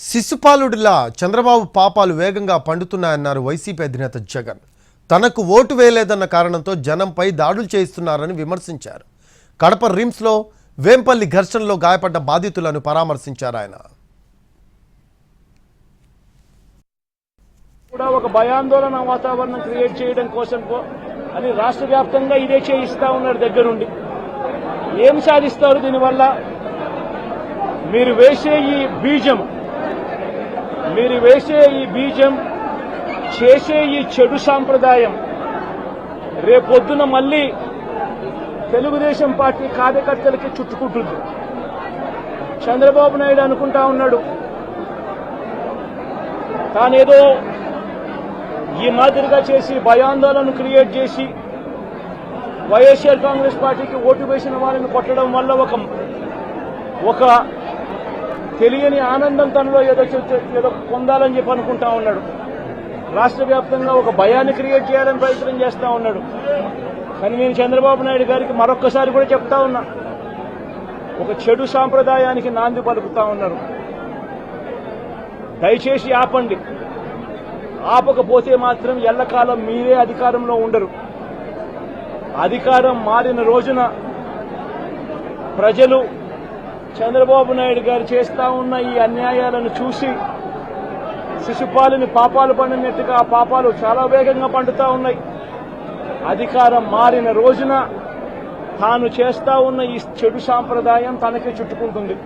శిశుపాలుడిలా చంద్రబాబు పాపాలు వేగంగా పండుతున్నాయన్నారు వైసీపీ అధినేత జగన్. తనకు ఓటు వేయలేదన్న కారణంతో జనంపై దాడులు చేయిస్తున్నారని విమర్శించారు. కడప రిమ్స్లో వేంపల్లి ఘర్షణలో గాయపడ్డ బాధితులను పరామర్శించారు ఆయన. కూడా ఒక భయాందోళన వాతావరణం క్రియేట్ చేయడం కోసం అని రాష్ట్ర వ్యాప్తంగా ఇదే చేయిస్తా ఉన్నారు. దగ్గరుండి ఏం సాధిస్తారు దీనివల్ల? మీరు వేసే ఈ బీజం చేసే ఈ చెడు సాంప్రదాయం రేపొద్దున మళ్ళీ తెలుగుదేశం పార్టీ కార్యకర్తలకి చుట్టుకుంటుంది. చంద్రబాబు నాయుడు అనుకుంటా ఉన్నాడు తానేదో ఈ మాదిరిగా చేసి భయాందోళన క్రియేట్ చేసి వైఎస్ఆర్ కాంగ్రెస్ పార్టీకి ఓటు వేసిన వారిని కొట్టడం వల్ల ఒక తెలియని ఆనందం తనలో ఏదో పొందాలని చెప్పి అనుకుంటా ఉన్నాడు. రాష్ట్ర వ్యాప్తంగా ఒక భయాన్ని క్రియేట్ చేయాలని ప్రయత్నం చేస్తా ఉన్నాడు. కానీ నేను చంద్రబాబు నాయుడు గారికి మరొక్కసారి కూడా చెప్తా ఉన్నా, ఒక చెడు సాంప్రదాయానికి నాంది పలుకుతా ఉన్నారు. దయచేసి ఆపండి. ఆపకపోతే మాత్రం ఎల్లకాలం మీరే అధికారంలో ఉండరు. అధికారం మారిన రోజున ప్రజలు చంద్రబాబు నాయుడు గారు చేస్తా ఉన్న ఈ అన్యాయాలను చూసి శిశుపాలుని పాపాలు పండినట్టుగా ఆ పాపాలు చాలా వేగంగా పండుతా ఉన్నాయి. అధికారం మారిన రోజున తాను చేస్తా ఉన్న ఈ చెడు సాంప్రదాయం తనకే చుట్టుకుంటుంది.